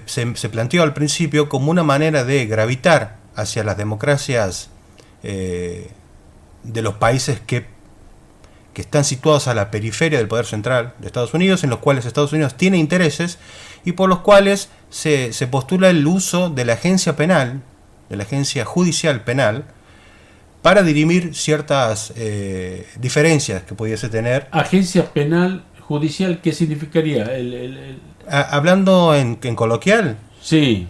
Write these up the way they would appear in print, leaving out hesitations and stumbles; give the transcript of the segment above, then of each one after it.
se planteó al principio como una manera de gravitar hacia las democracias de los países que están situados a la periferia del poder central de Estados Unidos, en los cuales Estados Unidos tiene intereses y por los cuales se postula el uso de la agencia penal, de la agencia judicial penal, para dirimir ciertas diferencias que pudiese tener. Agencia penal judicial, ¿qué significaría? Hablando en coloquial, sí.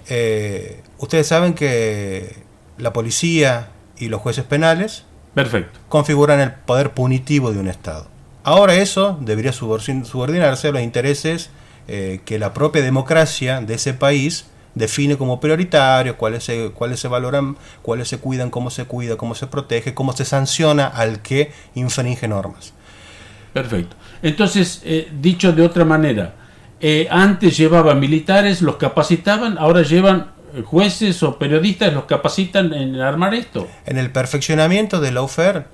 Ustedes saben que la policía y los jueces penales, perfecto, configuran el poder punitivo de un Estado. Ahora eso debería subordinarse a los intereses que la propia democracia de ese país define como prioritarios, cuáles se valoran, cuáles se cuidan, cómo se cuida, cómo se protege, cómo se sanciona al que infringe normas. Perfecto. Entonces, dicho de otra manera, antes llevaban militares, los capacitaban, ahora llevan jueces o periodistas, los capacitan en armar esto. En el perfeccionamiento del lawfare,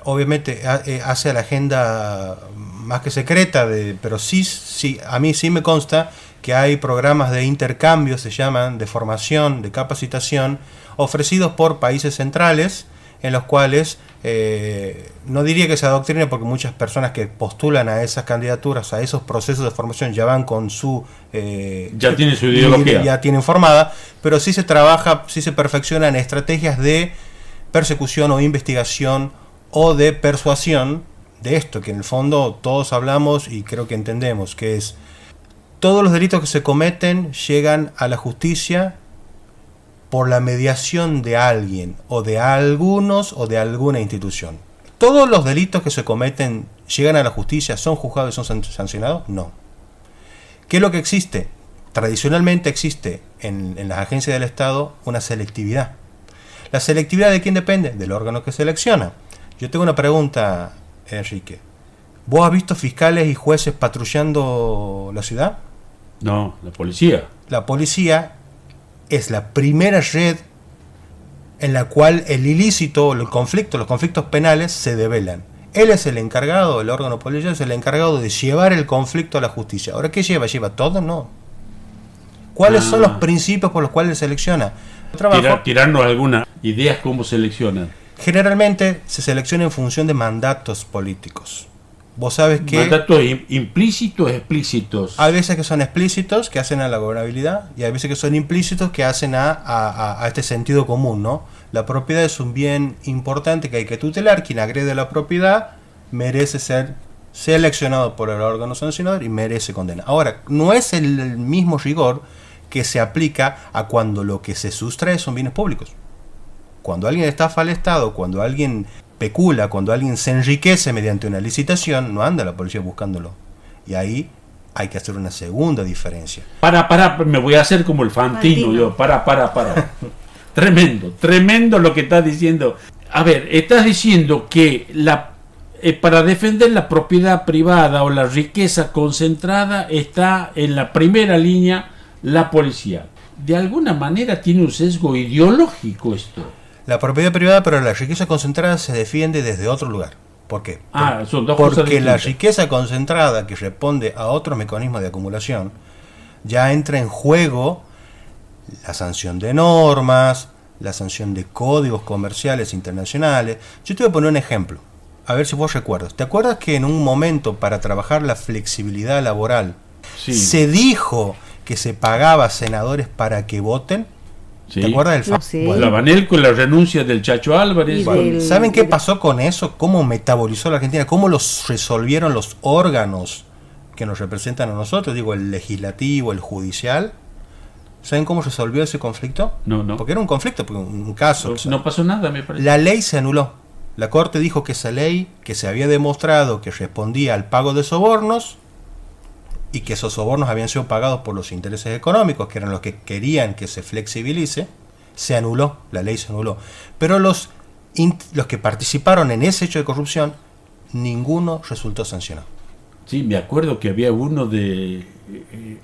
obviamente hace a la agenda más que secreta, pero sí, a mí sí me consta que hay programas de intercambio, se llaman, de formación, de capacitación, ofrecidos por países centrales, en los cuales, no diría que se adoctrine, porque muchas personas que postulan a esas candidaturas, a esos procesos de formación, ya van con su... ya tienen su ideología. Ya tienen formada, pero sí se trabaja, sí se perfeccionan estrategias de persecución o investigación o de persuasión de esto, que en el fondo todos hablamos y creo que entendemos, que es todos los delitos que se cometen llegan a la justicia por la mediación de alguien, o de algunos, o de alguna institución. ¿Todos los delitos que se cometen llegan a la justicia, son juzgados y son sancionados? No. ¿Qué es lo que existe? Tradicionalmente existe en las agencias del Estado una selectividad. ¿La selectividad de quién depende? Del órgano que selecciona. Yo tengo una pregunta, Enrique. ¿Vos has visto fiscales y jueces patrullando la ciudad? No, la policía. La policía es la primera red en la cual el ilícito, los conflictos penales se develan. Él es el encargado, el órgano policial es el encargado de llevar el conflicto a la justicia. Ahora, ¿qué lleva? ¿Lleva todo? No. ¿Cuáles son los principios por los cuales selecciona? Tirarnos algunas ideas cómo seleccionan. Generalmente se selecciona en función de mandatos políticos. Vos sabes que... ¿Mandatos implícitos o explícitos? Hay veces que son explícitos, que hacen a la gobernabilidad, y hay veces que son implícitos, que hacen a este sentido común, ¿no? La propiedad es un bien importante que hay que tutelar. Quien agrede a la propiedad merece ser seleccionado por el órgano sancionador y merece condena. Ahora, no es el mismo rigor que se aplica a cuando lo que se sustrae son bienes públicos. Cuando alguien estafa al Estado, cuando alguien pecula, cuando alguien se enriquece mediante una licitación, no anda la policía buscándolo. Y ahí hay que hacer una segunda diferencia. Me voy a hacer como el Fantino. Yo. Para. Tremendo lo que estás diciendo. A ver, estás diciendo que para defender la propiedad privada o la riqueza concentrada está en la primera línea la policía. De alguna manera tiene un sesgo ideológico esto. La propiedad privada, pero la riqueza concentrada se defiende desde otro lugar. ¿Por qué? Son dos cosas porque la distintas. riqueza concentrada, que responde a otros mecanismos de acumulación, ya entra en juego la sanción de normas, la sanción de códigos comerciales internacionales. Yo te voy a poner un ejemplo, a ver si vos recuerdas. ¿Te acuerdas que en un momento, para trabajar la flexibilidad laboral, sí, se dijo que se pagaba a senadores para que voten? Sí. ¿Te acuerdas del Sí. La Banel con la renuncia del Chacho Álvarez. Bueno, ¿saben qué pasó con eso? ¿Cómo metabolizó la Argentina? ¿Cómo los resolvieron los órganos que nos representan a nosotros? Digo, el legislativo, el judicial. ¿Saben cómo resolvió ese conflicto? No. Porque era un conflicto, un caso. No pasó nada, me parece. La ley se anuló. La Corte dijo que esa ley, que se había demostrado que respondía al pago de sobornos, y que esos sobornos habían sido pagados por los intereses económicos, que eran los que querían que se flexibilice, se anuló, la ley se anuló. Pero los que participaron en ese hecho de corrupción, ninguno resultó sancionado. Sí, me acuerdo que había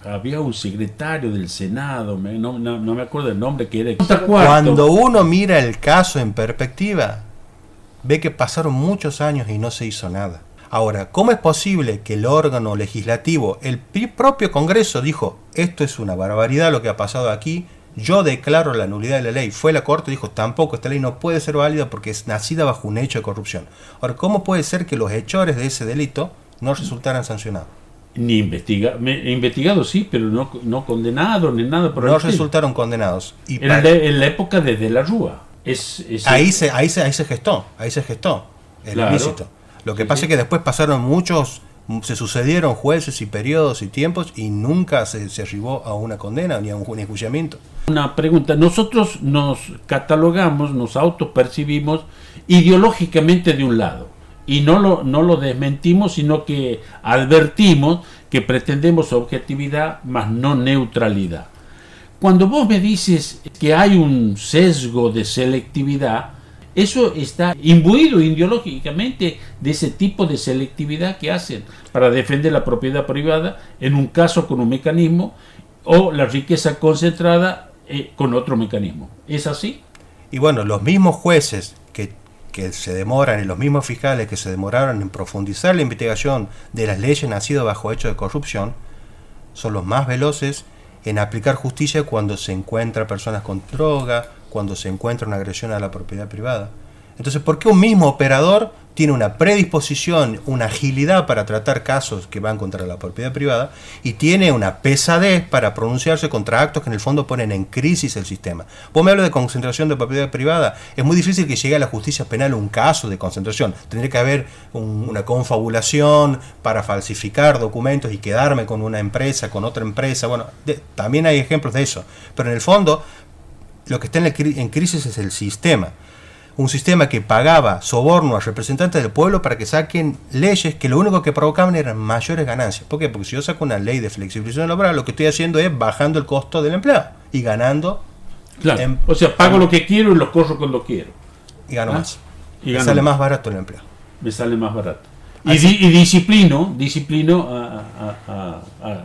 había un secretario del Senado, no me acuerdo el nombre, que era... Cuando uno mira el caso en perspectiva, ve que pasaron muchos años y no se hizo nada. Ahora, ¿cómo es posible que el órgano legislativo, el propio Congreso dijo, esto es una barbaridad lo que ha pasado aquí, yo declaro la nulidad de la ley? Fue la Corte y dijo, tampoco, esta ley no puede ser válida porque es nacida bajo un hecho de corrupción. Ahora, ¿cómo puede ser que los hechores de ese delito no resultaran sancionados? Ni investigados sí, pero no condenados ni nada por el No estilo. resultaron condenados. Y en la época de la Rúa. Ahí se gestó el Claro. ilícito. Lo que Sí, pasa sí. es que después pasaron se sucedieron jueces y periodos y tiempos y nunca se arribó a una condena ni a un enjuiciamiento. Una pregunta, nosotros nos catalogamos, nos autopercibimos ideológicamente de un lado y no lo desmentimos, sino que advertimos que pretendemos objetividad más no neutralidad. Cuando vos me dices que hay un sesgo de selectividad, eso está imbuido ideológicamente de ese tipo de selectividad que hacen para defender la propiedad privada, en un caso con un mecanismo, o la riqueza concentrada con otro mecanismo. ¿Es así? Y bueno, los mismos jueces que se demoran y los mismos fiscales que se demoraron en profundizar la investigación de las leyes nacidas bajo hechos de corrupción son los más veloces en aplicar justicia cuando se encuentra personas con droga, cuando se encuentra una agresión a la propiedad privada. Entonces, ¿por qué un mismo operador tiene una predisposición, una agilidad para tratar casos que van contra la propiedad privada y tiene una pesadez para pronunciarse contra actos que en el fondo ponen en crisis el sistema? Vos me hablas de concentración de propiedad privada, es muy difícil que llegue a la justicia penal un caso de concentración. Tendría que haber una confabulación para falsificar documentos y quedarme con una empresa, con otra empresa. Bueno, también hay ejemplos de eso, pero en el fondo lo que está en crisis es el sistema. Un sistema que pagaba soborno a representantes del pueblo para que saquen leyes que lo único que provocaban eran mayores ganancias. ¿Por qué? Porque si yo saco una ley de flexibilización laboral, lo que estoy haciendo es bajando el costo del empleado y ganando. Claro. O sea, pago lo que quiero y lo corro cuando quiero. Y gano más. Y me sale más barato el empleado. Me sale más barato. Y disciplino a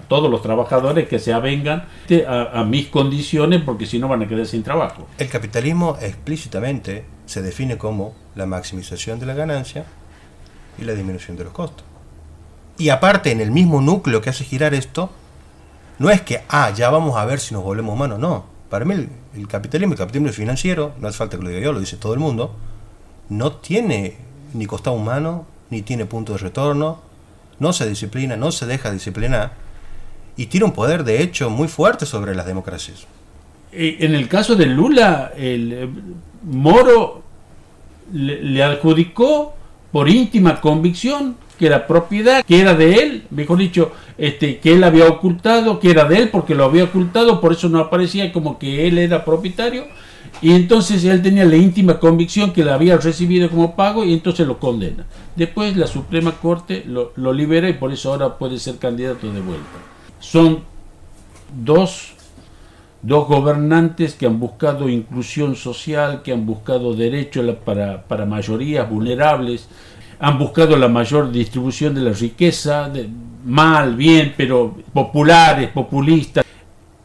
todos los trabajadores que se avengan a mis condiciones, porque si no van a quedar sin trabajo. El capitalismo explícitamente se define como la maximización de la ganancia y la disminución de los costos. Y aparte, en el mismo núcleo que hace girar esto, no es que, ya vamos a ver si nos volvemos humanos, no. Para mí el capitalismo financiero, no hace falta que lo diga yo, lo dice todo el mundo, no tiene ni costado humano, ni tiene punto de retorno, no se disciplina, no se deja disciplinar y tiene un poder de hecho muy fuerte sobre las democracias. En el caso de Lula, el Moro le adjudicó por íntima convicción que la propiedad que era de él, mejor dicho, que él había ocultado, que era de él porque lo había ocultado, por eso no aparecía como que él era propietario, y entonces él tenía la íntima convicción que la había recibido como pago y entonces lo condena. Después la Suprema Corte lo libera y por eso ahora puede ser candidato de vuelta. Son dos gobernantes que han buscado inclusión social, que han buscado derechos para mayorías vulnerables, han buscado la mayor distribución de la riqueza, mal, bien, pero populares, populistas.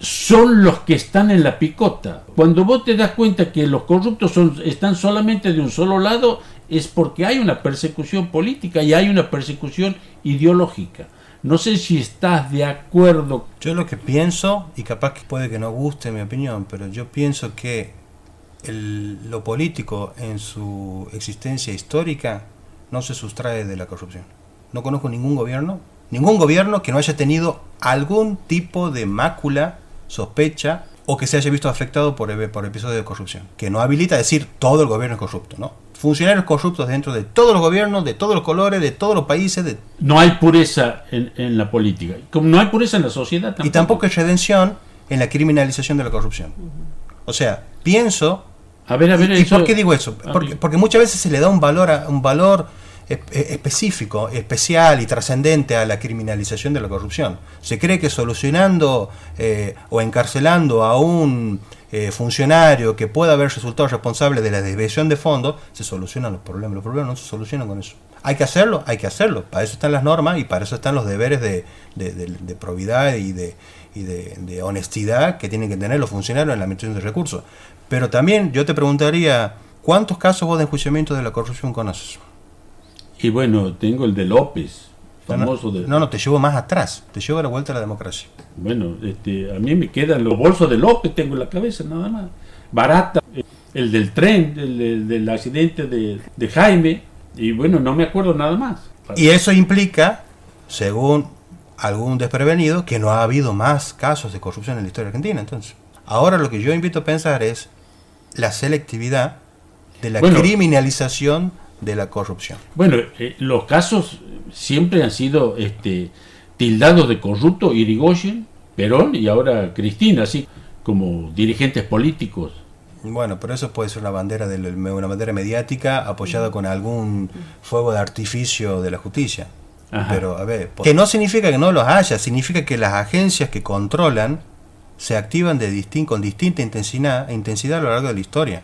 Son los que están en la picota. Cuando vos te das cuenta que los corruptos están solamente de un solo lado, es porque hay una persecución política y hay una persecución ideológica. No sé si estás de acuerdo. Yo lo que pienso, y capaz que puede que no guste mi opinión, pero yo pienso que lo político en su existencia histórica no se sustrae de la corrupción. No conozco ningún gobierno que no haya tenido algún tipo de mácula, sospecha o que se haya visto afectado por episodios de corrupción, que no habilita a decir todo el gobierno es corrupto, ¿no? Funcionarios corruptos dentro de todos los gobiernos, de todos los colores, de todos los países. No hay pureza en la política, como no hay pureza en la sociedad tampoco. Y tampoco hay redención en la criminalización de la corrupción. O sea, pienso... A ver, ¿Y por qué digo eso? Porque muchas veces se le da un valor específico, especial y trascendente a la criminalización de la corrupción. Se cree que solucionando o encarcelando a un funcionario que pueda haber resultado responsable de la desviación de fondos, se solucionan los problemas. Los problemas no se solucionan con eso. Hay que hacerlo. Para eso están las normas y para eso están los deberes de probidad y de honestidad que tienen que tener los funcionarios en la administración de recursos. Pero también yo te preguntaría, ¿cuántos casos vos de enjuiciamiento de la corrupción conoces? Y bueno, tengo el de López, famoso de... No, te llevo más atrás, te llevo a la vuelta a la democracia. Bueno, a mí me quedan los bolsos de López, tengo en la cabeza nada más. Barata, el del tren, del accidente de Jaime, y bueno, no me acuerdo nada más. Y eso implica, según algún desprevenido, que no ha habido más casos de corrupción en la historia argentina. Entonces, ahora lo que yo invito a pensar es la selectividad de la criminalización de la corrupción. Bueno, los casos siempre han sido tildados de corrupto, Irigoyen, Perón y ahora Cristina, así como dirigentes políticos. Bueno, pero eso puede ser una bandera una bandera mediática apoyada con algún fuego de artificio de la justicia. Ajá. Pero a ver, que no significa que no los haya, significa que las agencias que controlan se activan con distinta intensidad a lo largo de la historia.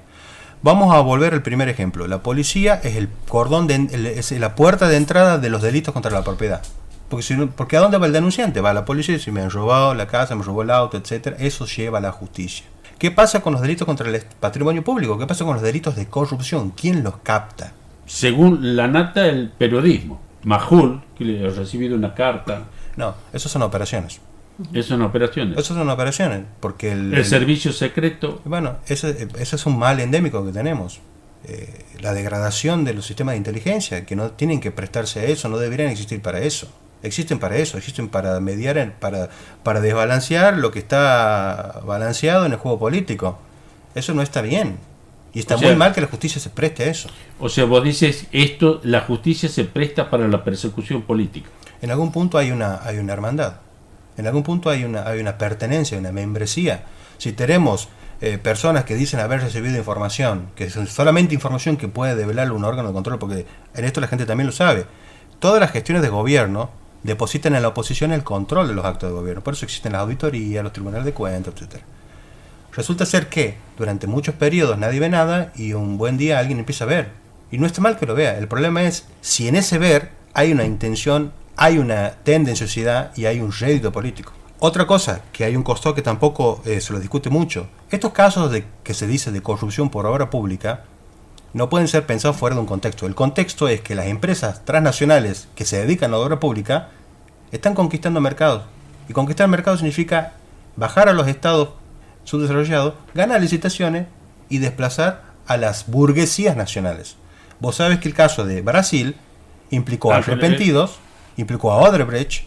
Vamos a volver al primer ejemplo. La policía es el cordón es la puerta de entrada de los delitos contra la propiedad. Porque ¿a dónde va el denunciante? Va a la policía, si me han robado la casa, me robó el auto, etcétera. Eso lleva a la justicia. ¿Qué pasa con los delitos contra el patrimonio público? ¿Qué pasa con los delitos de corrupción? ¿Quién los capta? Según la nata del periodismo, Majul, que le ha recibido una carta. No, esas son operaciones. Esas son operaciones. Esas son operaciones, porque el servicio secreto. Bueno, ese es un mal endémico que tenemos. La degradación de los sistemas de inteligencia, que no tienen que prestarse a eso, no deberían existir para eso. Existen para eso, existen para mediar, para desbalancear lo que está balanceado en el juego político. Eso no está bien. Y está muy mal que la justicia se preste a eso. O sea, vos dices, la justicia se presta para la persecución política. En algún punto hay una hermandad. En algún punto hay una pertenencia, una membresía. Si tenemos personas que dicen haber recibido información, que es solamente información que puede develar un órgano de control, porque en esto la gente también lo sabe, todas las gestiones de gobierno depositan en la oposición el control de los actos de gobierno. Por eso existen las auditorías, los tribunales de cuentas, etc. Resulta ser que durante muchos periodos nadie ve nada y un buen día alguien empieza a ver. Y no está mal que lo vea. El problema es si en ese ver hay una intención, hay una tendenciosidad y hay un rédito político. Otra cosa, que hay un costado que tampoco se lo discute mucho. Estos casos que se dice de corrupción por obra pública no pueden ser pensados fuera de un contexto. El contexto es que las empresas transnacionales que se dedican a la obra pública están conquistando mercados. Y conquistar mercados significa bajar a los estados subdesarrollados, ganar licitaciones y desplazar a las burguesías nacionales. Vos sabés que el caso de Brasil implicó a Arrepentidos, implicó a Odebrecht.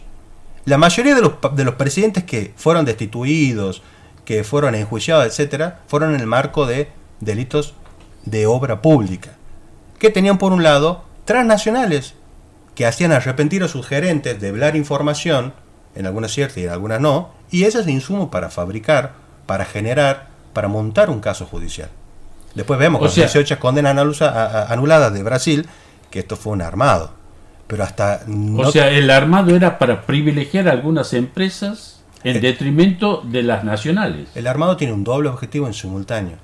La mayoría de los presidentes que fueron destituidos, que fueron enjuiciados, etcétera, fueron en el marco de delitos de obra pública, que tenían por un lado transnacionales que hacían arrepentir a sus gerentes de velar información, en algunas ciertas y en algunas no, y ese es el insumo para fabricar, para generar, para montar un caso judicial. Después vemos con las 18 condenas anuladas de Brasil, que esto fue un armado. Pero hasta el armado era para privilegiar a algunas empresas en detrimento de las nacionales. El armado tiene un doble objetivo en simultáneo.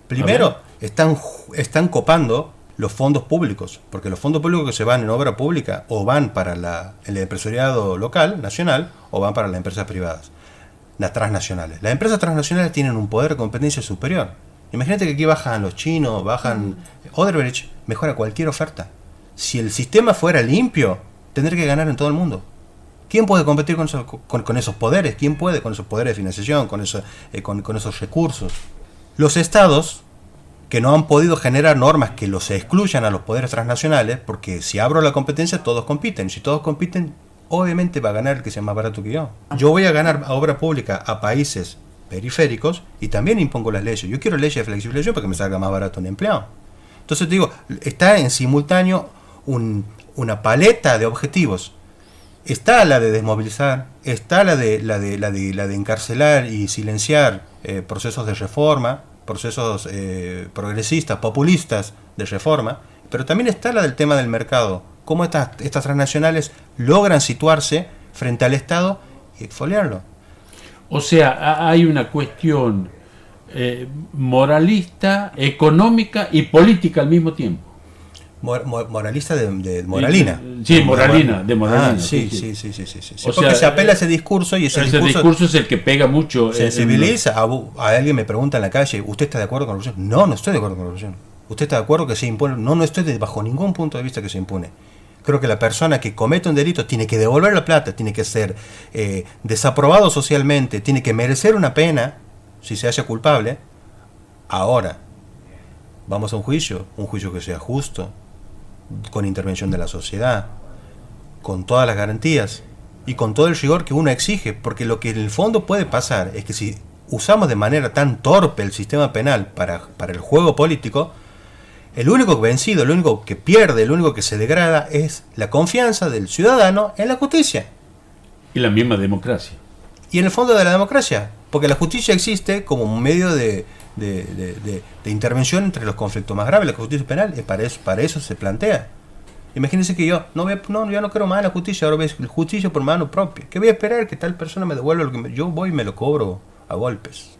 Primero, están copando los fondos públicos, porque los fondos públicos que se van en obra pública o van para el empresariado local, nacional, o van para las empresas privadas, las transnacionales. Las empresas transnacionales tienen un poder de competencia superior. Imagínate que aquí bajan los chinos, Odebrecht mejora cualquier oferta. Si el sistema fuera limpio, tendría que ganar en todo el mundo. ¿Quién puede competir con esos poderes? ¿Quién puede con esos poderes de financiación, con esos recursos? Los estados que no han podido generar normas que los excluyan a los poderes transnacionales, porque si abro la competencia todos compiten. Si todos compiten, obviamente va a ganar el que sea más barato que yo. Yo voy a ganar a obra pública a países periféricos y también impongo las leyes. Yo quiero leyes de flexibilización para que me salga más barato un empleado. Entonces digo, está en simultáneo una paleta de objetivos. Está la de desmovilizar, está la de encarcelar y silenciar procesos de reforma, procesos progresistas, populistas de reforma, pero también está la del tema del mercado, cómo estas transnacionales logran situarse frente al Estado y exfoliarlo. O sea, hay una cuestión moralista, económica y política al mismo tiempo. Moralista de moralina. Sí, moralina, de moralina. Sí. Porque se apela a ese discurso y ese discurso es el que pega mucho. Sensibiliza. A alguien me pregunta en la calle, ¿usted está de acuerdo con la corrupción? No estoy de acuerdo con la corrupción. ¿Usted está de acuerdo que se impone? No estoy bajo ningún punto de vista que se impone. Creo que la persona que comete un delito tiene que devolver la plata, tiene que ser desaprobado socialmente, tiene que merecer una pena si se halla culpable. Ahora, vamos a un juicio que sea justo, con intervención de la sociedad, con todas las garantías y con todo el rigor que uno exige, porque lo que en el fondo puede pasar es que si usamos de manera tan torpe el sistema penal para el juego político, el único vencido, el único que pierde, el único que se degrada es la confianza del ciudadano en la justicia. Y la misma democracia. Y en el fondo de la democracia, porque la justicia existe como un medio de intervención entre los conflictos más graves. La justicia penal es para eso se plantea. Imagínense que yo no quiero más la justicia, ahora voy a justicia por mano propia. ¿Qué voy a esperar? Que tal persona me devuelva lo que yo voy y me lo cobro a golpes.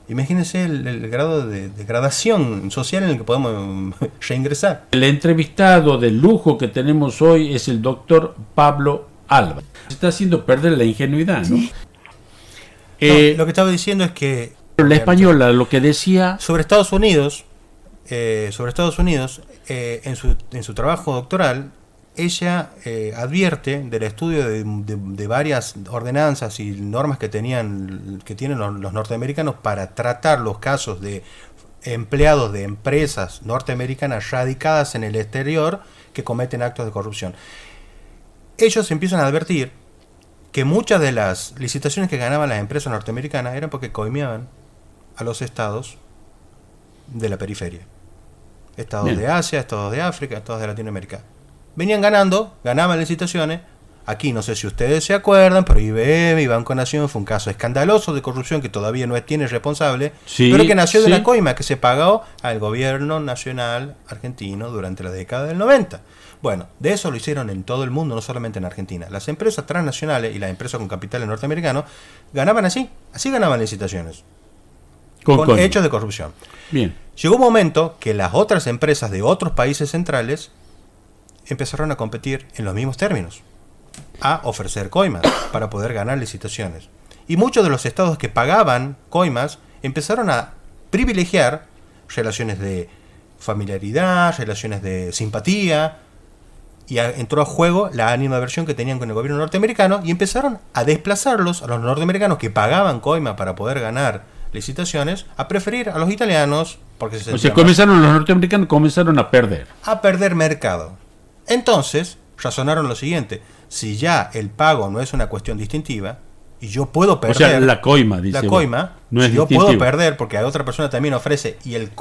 Imagínense el grado de degradación social en el que podemos reingresar. El entrevistado de lujo que tenemos hoy es el doctor Pablo Alba. Se está haciendo perder la ingenuidad, ¿no? Sí. Lo que estaba diciendo es que la española lo que decía sobre Estados Unidos, en su trabajo doctoral, ella advierte del estudio de varias ordenanzas y normas que tienen los norteamericanos para tratar los casos de empleados de empresas norteamericanas radicadas en el exterior que cometen actos de corrupción. Ellos empiezan a advertir que muchas de las licitaciones que ganaban las empresas norteamericanas eran porque coimeaban a los estados de la periferia. Estados Bien. De Asia, estados de África, estados de Latinoamérica. Venían ganaban licitaciones. Aquí no sé si ustedes se acuerdan, pero IBM y Banco Nación fue un caso escandaloso de corrupción que todavía no tiene responsable, pero que nació de la coima que se pagó al gobierno nacional argentino durante la década del 90. Bueno, de eso lo hicieron en todo el mundo, no solamente en Argentina. Las empresas transnacionales y las empresas con capitales norteamericanos ganaban así ganaban licitaciones. Con hechos de corrupción. Bien. Llegó un momento que las otras empresas de otros países centrales empezaron a competir en los mismos términos, a ofrecer coimas para poder ganar licitaciones. Y muchos de los estados que pagaban coimas empezaron a privilegiar relaciones de familiaridad, relaciones de simpatía, y entró a juego la animadversión que tenían con el gobierno norteamericano y empezaron a desplazarlos, a los norteamericanos que pagaban coima para poder ganar licitaciones, a preferir a los italianos, porque los norteamericanos comenzaron a perder mercado. Entonces razonaron lo siguiente: si ya el pago no es una cuestión distintiva y yo puedo perder, o sea, la coima no es si yo puedo perder porque a otra persona también ofrece y el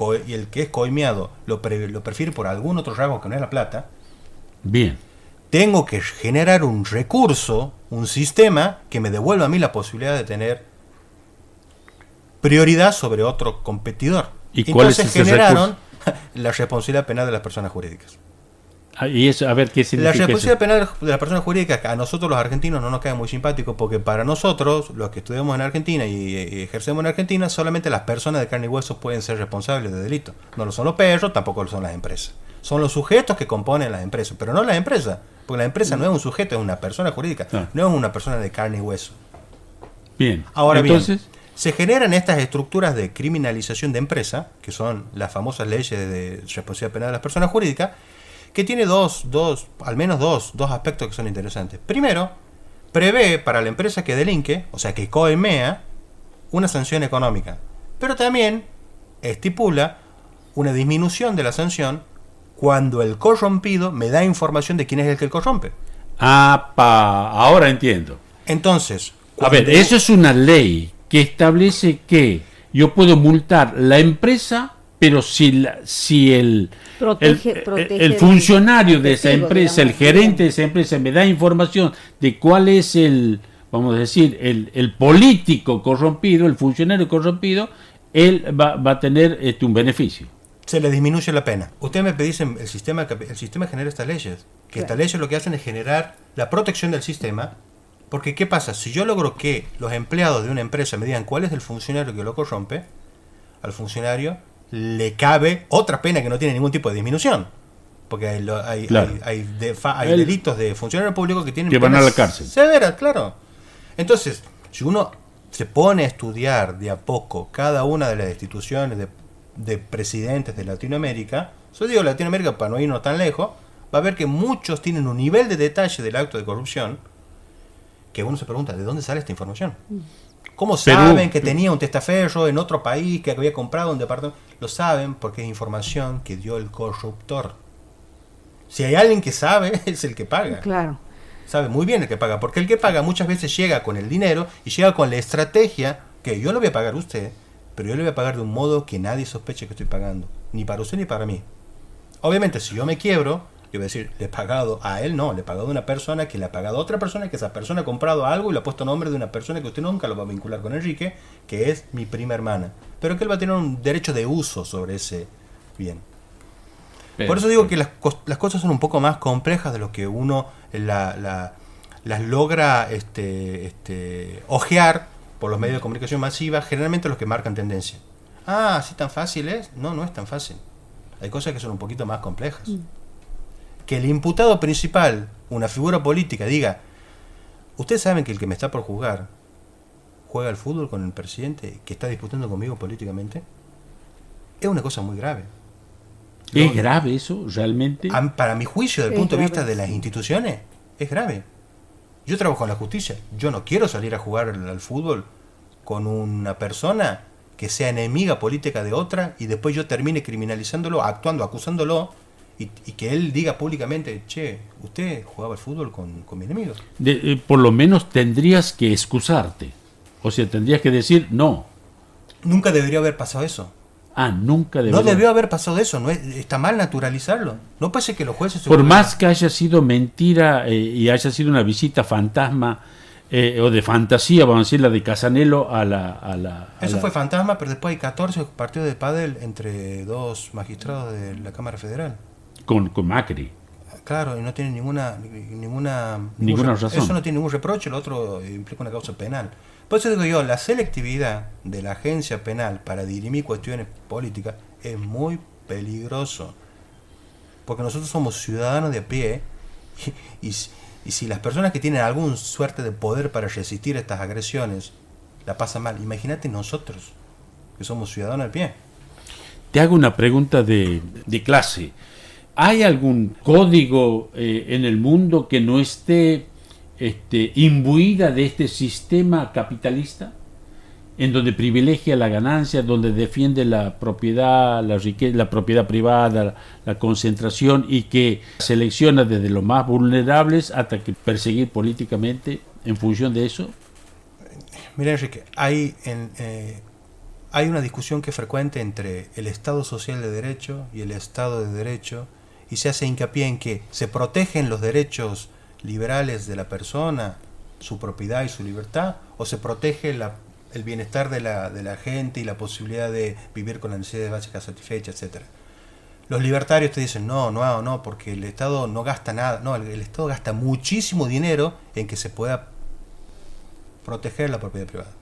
que es coimeado lo prefiere por algún otro rasgo que no es la plata. Bien. Tengo que generar un recurso, un sistema que me devuelva a mí la posibilidad de tener prioridad sobre otro competidor. ¿Y cuál es ese generaron la responsabilidad penal de las personas jurídicas. Y eso, a ver, ¿qué significa? La responsabilidad penal de las personas jurídicas a nosotros los argentinos no nos queda muy simpático, porque para nosotros, los que estudiamos en Argentina y ejercemos en Argentina, solamente las personas de carne y hueso pueden ser responsables de delitos. No lo son los perros, tampoco lo son las empresas. Son los sujetos que componen las empresas, pero no las empresas, porque la empresa no es un sujeto, es una persona jurídica, no es una persona de carne y hueso. Bien. Ahora entonces, bien, se generan estas estructuras de criminalización de empresa, que son las famosas leyes de responsabilidad penal de las personas jurídicas, que tiene al menos dos aspectos que son interesantes. Primero, prevé para la empresa que delinque, o sea que coimea, una sanción económica, pero también estipula una disminución de la sanción cuando el corrompido me da información de quién es el que corrompe. Ahora entiendo. Entonces, a ver, eso es una ley que establece que yo puedo multar la empresa, pero si el funcionario de esa empresa, el gerente de esa empresa me da información de cuál es el político corrompido, el funcionario corrompido, él va a tener un beneficio. Se le disminuye la pena. Ustedes me dicen, el sistema genera estas leyes, que estas leyes lo que hacen es generar la protección del sistema, porque ¿qué pasa? Si yo logro que los empleados de una empresa me digan cuál es el funcionario que lo corrompe, al funcionario le cabe otra pena que no tiene ningún tipo de disminución, porque hay delitos de funcionarios públicos que van a la cárcel severas, claro. Entonces, si uno se pone a estudiar de a poco cada una de las instituciones de presidentes de Latinoamérica, yo digo Latinoamérica para no irnos tan lejos, va a ver que muchos tienen un nivel de detalle del acto de corrupción que uno se pregunta, ¿de dónde sale esta información? ¿Cómo saben que tenía un testaferro en otro país, que había comprado un departamento? Lo saben porque es información que dio el corruptor. Si hay alguien que sabe, es el que paga. Claro. Sabe muy bien el que paga, porque el que paga muchas veces llega con el dinero y llega con la estrategia que yo lo voy a pagar a usted, pero yo le voy a pagar de un modo que nadie sospeche que estoy pagando, ni para usted ni para mí. Obviamente, si yo me quiebro, yo voy a decir, le he pagado a él, no, le he pagado a una persona que le ha pagado a otra persona, que esa persona ha comprado algo y le ha puesto nombre de una persona que usted nunca lo va a vincular con Enrique, que es mi prima hermana, pero que él va a tener un derecho de uso sobre ese bien. Por eso digo que las cosas son un poco más complejas de lo que uno las logra ojear por los medios de comunicación masiva, generalmente los que marcan tendencia. Ah, ¿así tan fácil es? No, no es tan fácil. Hay cosas que son un poquito más complejas. Que el imputado principal, una figura política, diga, ustedes saben que el que me está por juzgar juega al fútbol con el presidente que está disputando conmigo políticamente, es una cosa muy grave. ¿Es grave eso, realmente? Para mi juicio, desde el punto de vista de las instituciones, es grave. Yo trabajo en la justicia. Yo no quiero salir a jugar al fútbol con una persona que sea enemiga política de otra y después yo termine criminalizándolo, actuando, acusándolo y que él diga públicamente, che, usted jugaba al fútbol con mi enemigo. Por lo menos tendrías que excusarte. O sea, tendrías que decir no. Nunca debería haber pasado eso. Nunca debería. No debió haber pasado eso, no está mal naturalizarlo. No puede ser que los jueces... Por más que haya sido mentira y haya sido una visita fantasma o de fantasía, vamos a decir, la de Casanello a la... Eso fue fantasma, pero después hay 14 partidos de pádel entre dos magistrados de la Cámara Federal. Con Macri. Claro, y no tiene ninguna razón. Eso no tiene ningún reproche, lo otro implica una causa penal. Por eso digo yo, la selectividad de la agencia penal para dirimir cuestiones políticas es muy peligroso. Porque nosotros somos ciudadanos de a pie y si las personas que tienen alguna suerte de poder para resistir estas agresiones la pasan mal, imagínate nosotros, que somos ciudadanos de a pie. Te hago una pregunta de clase. ¿Hay algún código en el mundo que no esté imbuida de este sistema capitalista, en donde privilegia la ganancia, donde defiende la propiedad, la riqueza, la propiedad privada, la concentración, y que selecciona desde los más vulnerables hasta que perseguir políticamente en función de eso? Mira, Enrique, hay una discusión que es frecuente entre el Estado social de derecho y el Estado de derecho, y se hace hincapié en que se protegen los derechos liberales de la persona, su propiedad y su libertad, o se protege el bienestar de la gente y la posibilidad de vivir con las necesidades básicas satisfechas, etcétera. Los libertarios te dicen, no, porque el Estado no gasta nada. No, el Estado gasta muchísimo dinero en que se pueda proteger la propiedad privada.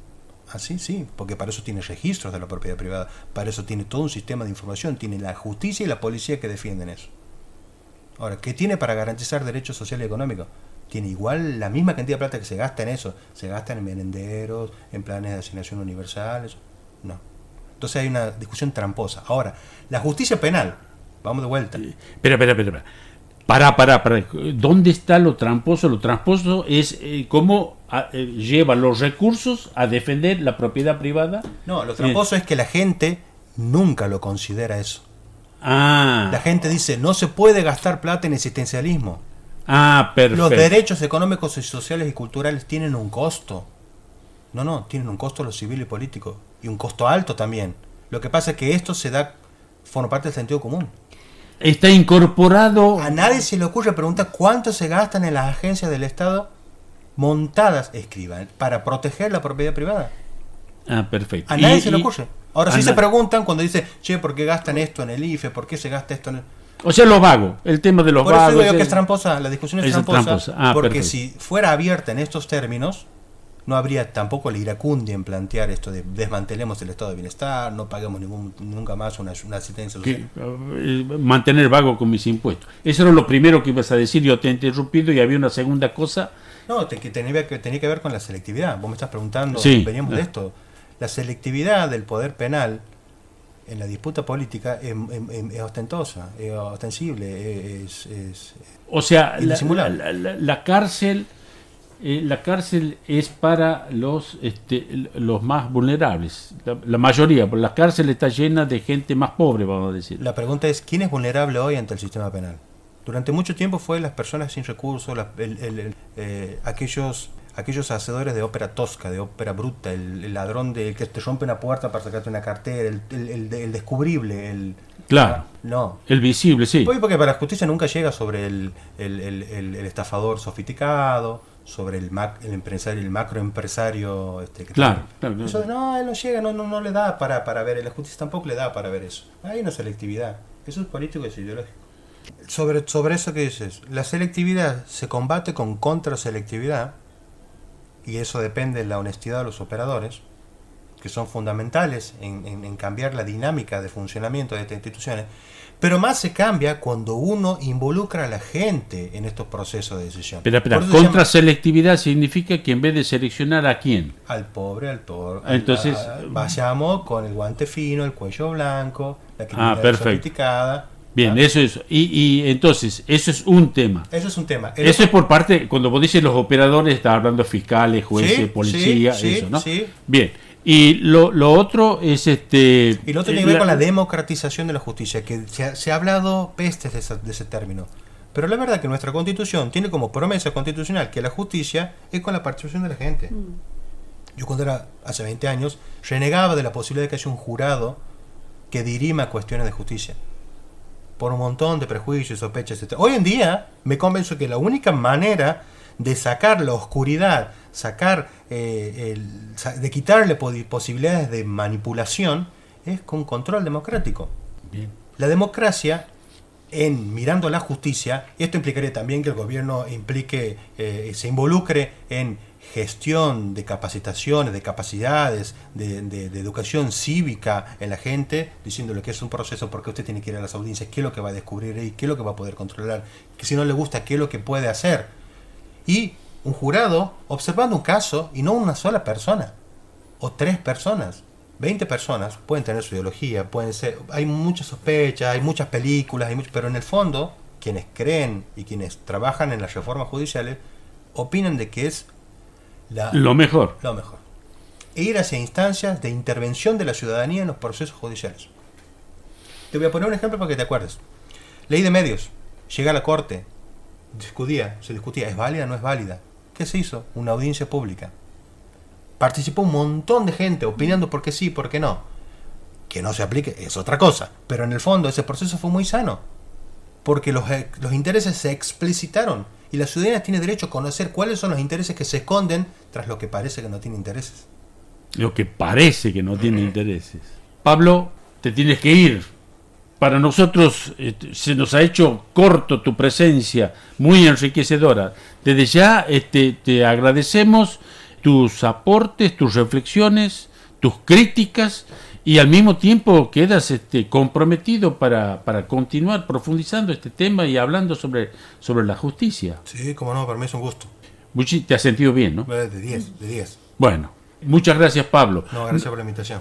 Así, sí, porque para eso tiene registros de la propiedad privada, para eso tiene todo un sistema de información, tiene la justicia y la policía que defienden eso. Ahora, ¿qué tiene para garantizar derechos sociales y económicos? Tiene igual la misma cantidad de plata que se gasta en eso. Se gasta en merenderos, en planes de asignación universal, eso. No. Entonces hay una discusión tramposa. Ahora, la justicia penal, vamos de vuelta. Espera. Para. ¿Dónde está lo tramposo? Lo tramposo es cómo lleva los recursos a defender la propiedad privada. No, lo tramposo es que la gente nunca lo considera eso. La gente dice, no se puede gastar plata en existencialismo. Perfecto. Los derechos económicos, sociales y culturales tienen un costo. No, tienen un costo lo civil y político. Y un costo alto también. Lo que pasa es que esto forma parte del sentido común. Está incorporado. A nadie se le ocurre preguntar cuánto se gastan en las agencias del Estado montadas, escriban, para proteger la propiedad privada. Perfecto. A nadie se le ocurre. Ahora sí se preguntan cuando dice, che, ¿por qué gastan esto en el IFE? ¿Por qué se gasta esto en el...? O sea, los vagos, el tema de los vagos. Por eso digo que es tramposa, la discusión es tramposa. Porque perfecto. Si fuera abierta en estos términos, no habría tampoco la iracundia en plantear esto de desmantelemos el estado de bienestar, no paguemos nunca más una asistencia social. Mantener vago con mis impuestos. Eso era lo primero que ibas a decir, yo te he interrumpido y había una segunda cosa. No, tenía que ver con la selectividad. Vos me estás preguntando, sí, veníamos de esto. La selectividad del poder penal en la disputa política es ostentosa, es ostensible, O sea, indisimulable. la cárcel es para los más vulnerables, la mayoría, porque la cárcel está llena de gente más pobre, vamos a decir. La pregunta es, ¿quién es vulnerable hoy ante el sistema penal? Durante mucho tiempo fue las personas sin recursos, aquellos hacedores de ópera tosca, de ópera bruta, el ladrón el que te rompe una puerta para sacarte una cartera, el descubrible, Claro. No. El visible, sí. Porque para la justicia nunca llega sobre el estafador sofisticado, sobre el empresario, el macroempresario. Claro. Eso, no, él no llega, no le da para ver, la justicia tampoco le da para ver eso. Hay una selectividad. Eso es político y es ideológico. Sobre eso que dices, la selectividad se combate con contraselectividad, y eso depende de la honestidad de los operadores, que son fundamentales en cambiar la dinámica de funcionamiento de estas instituciones, pero más se cambia cuando uno involucra a la gente en estos procesos de decisión. Pero contraselectividad significa que en vez de seleccionar a quién, al pobre, al toro, entonces vayamos con el guante fino, el cuello blanco, la criminalidad sofisticada. Bien, eso es, y entonces, eso es un tema. Eso es un tema. Eso es por parte, cuando vos dices los operadores, estás hablando de fiscales, jueces, sí, policía, sí, eso, ¿no? Sí. Bien, y lo otro es Y lo otro tiene que ver con la democratización de la justicia, que se ha hablado pestes de ese término. Pero la verdad que nuestra Constitución tiene como promesa constitucional que la justicia es con la participación de la gente. Yo cuando era, hace 20 años, renegaba de la posibilidad de que haya un jurado que dirima cuestiones de justicia, por un montón de prejuicios, sospechas, etc. Hoy en día me convenzo que la única manera de sacar la oscuridad, de quitarle posibilidades de manipulación, es con control democrático. Bien. La democracia, mirando a la justicia, y esto implicaría también que el gobierno se involucre en gestión de capacitaciones, de capacidades, de educación cívica en la gente, diciéndole que es un proceso, porque usted tiene que ir a las audiencias, qué es lo que va a descubrir ahí, qué es lo que va a poder controlar, que si no le gusta, qué es lo que puede hacer. Y un jurado observando un caso, y no una sola persona, o 3 personas, 20 personas, pueden tener su ideología, hay muchas sospechas, hay muchas películas, pero en el fondo, quienes creen y quienes trabajan en las reformas judiciales, opinan de que es lo mejor. E ir hacia instancias de intervención de la ciudadanía en los procesos judiciales. Te voy a poner un ejemplo para que te acuerdes. Ley de medios. Llega a la corte. Se discutía. ¿Es válida o no es válida? ¿Qué se hizo? Una audiencia pública. Participó un montón de gente opinando por qué sí, por qué no. Que no se aplique es otra cosa. Pero en el fondo ese proceso fue muy sano. Porque los intereses se explicitaron. Y la ciudadanía tiene derecho a conocer cuáles son los intereses que se esconden tras lo que parece que no tiene intereses. Lo que parece que no tiene intereses. Pablo, te tienes que ir. Para nosotros se nos ha hecho corto tu presencia, muy enriquecedora. Desde ya te agradecemos tus aportes, tus reflexiones, tus críticas, y al mismo tiempo quedas comprometido para continuar profundizando este tema y hablando sobre la justicia. Sí, como no, para mí es un gusto. Te has sentido bien, ¿no? De 10. Bueno, muchas gracias, Pablo. No, gracias por la invitación.